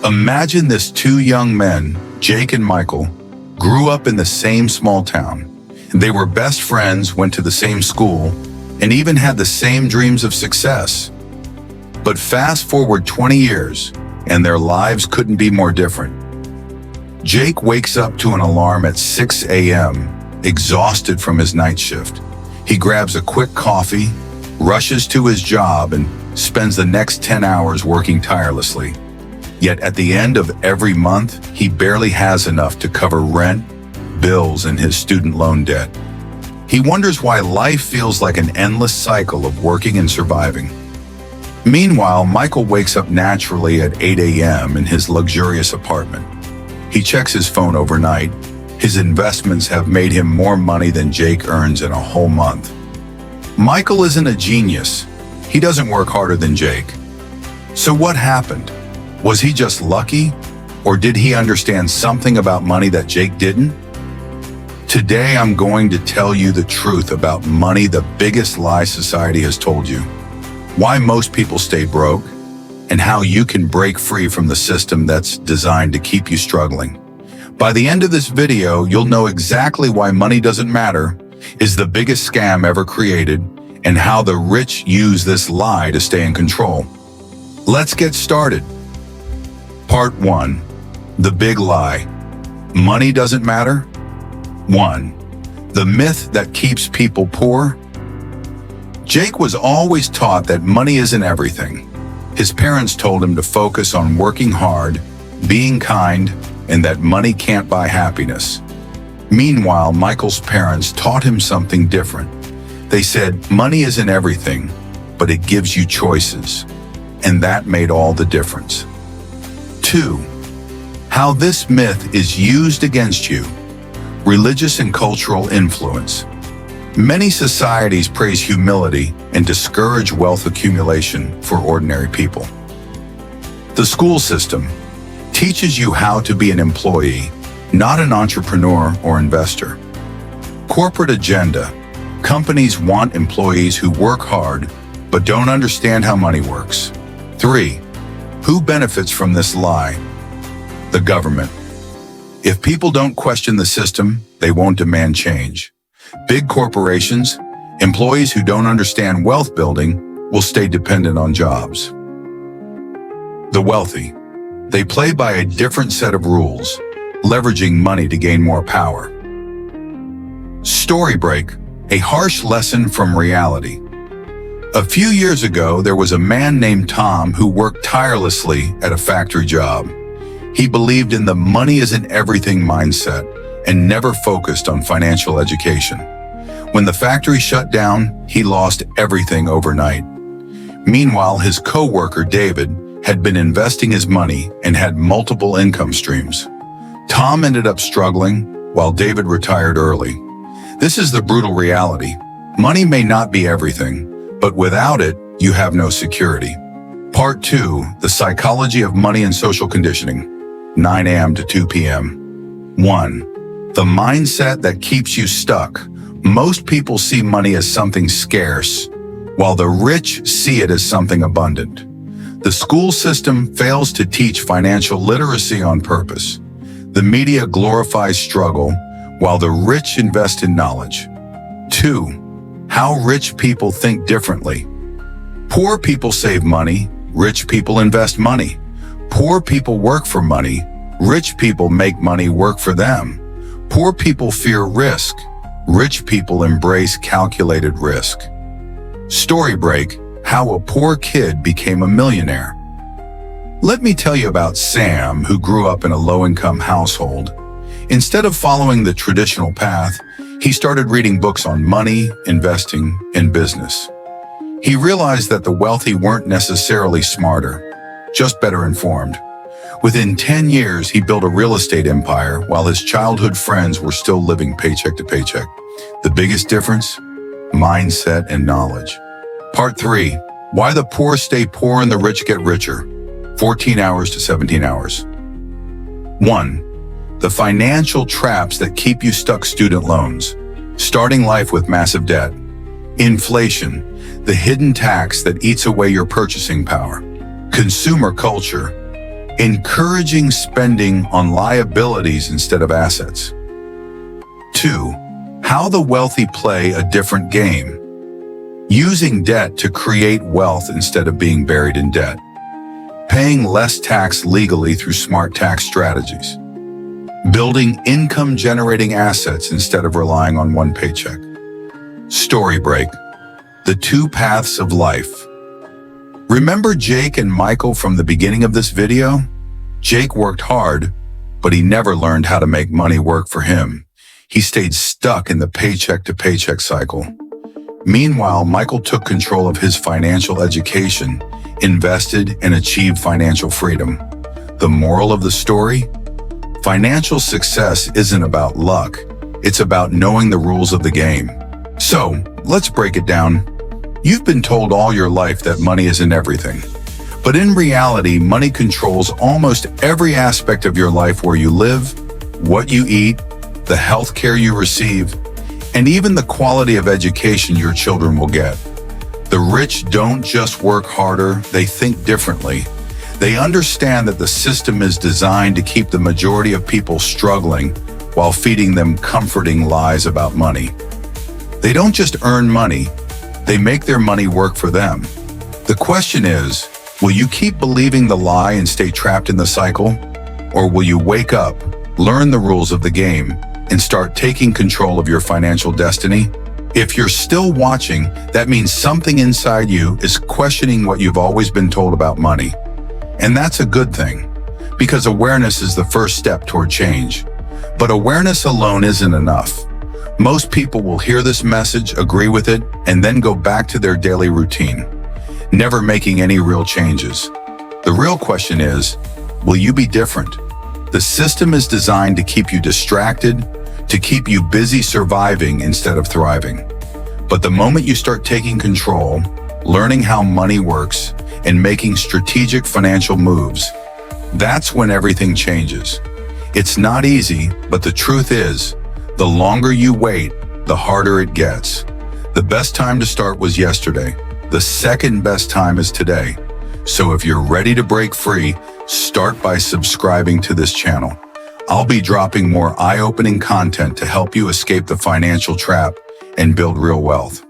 Imagine this: two young men, Jake and Michael, grew up in the same small town. They were best friends, went to the same school, and even had the same dreams of success. But fast forward 20 years, and their lives couldn't be more different. Jake wakes up to an alarm at 6 a.m., exhausted from his night shift. He grabs a quick coffee, rushes to his job, and spends the next 10 hours working tirelessly. Yet at the end of every month, he barely has enough to cover rent, bills, and his student loan debt. He wonders why life feels like an endless cycle of working and surviving. Meanwhile, Michael wakes up naturally at 8 a.m. in his luxurious apartment. He checks his phone overnight. His investments have made him more money than Jake earns in a whole month. Michael isn't a genius. He doesn't work harder than Jake. So what happened? Was he just lucky? Or did he understand something about money that Jake didn't? Today, I'm going to tell you the truth about money, the biggest lie society has told you, why most people stay broke, and how you can break free from the system that's designed to keep you struggling. By the end of this video, you'll know exactly why money doesn't matter, is the biggest scam ever created, and how the rich use this lie to stay in control. Let's get started. Part 1. The Big Lie. Money doesn't matter? 1. The myth that keeps people poor. Jake was always taught that money isn't everything. His parents told him to focus on working hard, being kind, and that money can't buy happiness. Meanwhile, Michael's parents taught him something different. They said, money isn't everything, but it gives you choices. And that made all the difference. 2. How this myth is used against you. Religious and cultural influence. Many societies praise humility and discourage wealth accumulation for ordinary people. The school system teaches you how to be an employee, not an entrepreneur or investor. Corporate agenda. Companies want employees who work hard but don't understand how money works. 3. Who benefits from this lie? The government. If people don't question the system, they won't demand change. Big corporations, employees who don't understand wealth building, will stay dependent on jobs. The wealthy. They play by a different set of rules, leveraging money to gain more power. Story break, a harsh lesson from reality. A few years ago, there was a man named Tom who worked tirelessly at a factory job. He believed in the money isn't everything mindset and never focused on financial education. When the factory shut down, he lost everything overnight. Meanwhile, his co-worker, David, had been investing his money and had multiple income streams. Tom ended up struggling, while David retired early. This is the brutal reality. Money may not be everything, but without it, you have no security. Part 2, the psychology of money and social conditioning, 9 a.m. to 2 p.m. 1. The mindset that keeps you stuck. Most people see money as something scarce, while the rich see it as something abundant. The school system fails to teach financial literacy on purpose. The media glorifies struggle, while the rich invest in knowledge. 2. How rich people think differently. Poor people save money, rich people invest money. Poor people work for money, rich people make money work for them. Poor people fear risk, rich people embrace calculated risk. Story break, how a poor kid became a millionaire. Let me tell you about Sam, who grew up in a low-income household. Instead of following the traditional path, he started reading books on money, investing, and business. He realized that the wealthy weren't necessarily smarter, just better informed. Within 10 years, he built a real estate empire while his childhood friends were still living paycheck to paycheck. The biggest difference? Mindset and knowledge. Part 3. Why the poor stay poor and the rich get richer. 14 hours to 17 hours. 1. The financial traps that keep you stuck. Student loans. Starting life with massive debt. Inflation. The hidden tax that eats away your purchasing power. Consumer culture. Encouraging spending on liabilities instead of assets. 2. How the wealthy play a different game. Using debt to create wealth instead of being buried in debt. Paying less tax legally through smart tax strategies. Building income-generating assets instead of relying on one paycheck. Story break. The two paths of life. Remember Jake and Michael from the beginning of this video? Jake worked hard, but he never learned how to make money work for him. He stayed stuck in the paycheck-to-paycheck cycle. Meanwhile, Michael took control of his financial education, invested, and achieved financial freedom. The moral of the story? Financial success isn't about luck. It's about knowing the rules of the game. So, let's break it down. You've been told all your life that money isn't everything. But in reality, money controls almost every aspect of your life: where you live, what you eat, the health care you receive, and even the quality of education your children will get. The rich don't just work harder, they think differently. They understand that the system is designed to keep the majority of people struggling while feeding them comforting lies about money. They don't just earn money, they make their money work for them. The question is, will you keep believing the lie and stay trapped in the cycle? Or will you wake up, learn the rules of the game, and start taking control of your financial destiny? If you're still watching, that means something inside you is questioning what you've always been told about money. And that's a good thing, because awareness is the first step toward change. But awareness alone isn't enough. Most people will hear this message, agree with it, and then go back to their daily routine, never making any real changes. The real question is, will you be different? The system is designed to keep you distracted, to keep you busy surviving instead of thriving. But the moment you start taking control, learning how money works, and making strategic financial moves, that's when everything changes. It's not easy, but the truth is, the longer you wait, the harder it gets. The best time to start was yesterday. The second best time is today. So if you're ready to break free, start by subscribing to this channel. I'll be dropping more eye-opening content to help you escape the financial trap and build real wealth.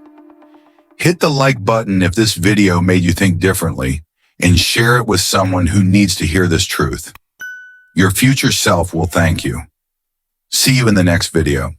Hit the like button if this video made you think differently, and share it with someone who needs to hear this truth. Your future self will thank you. See you in the next video.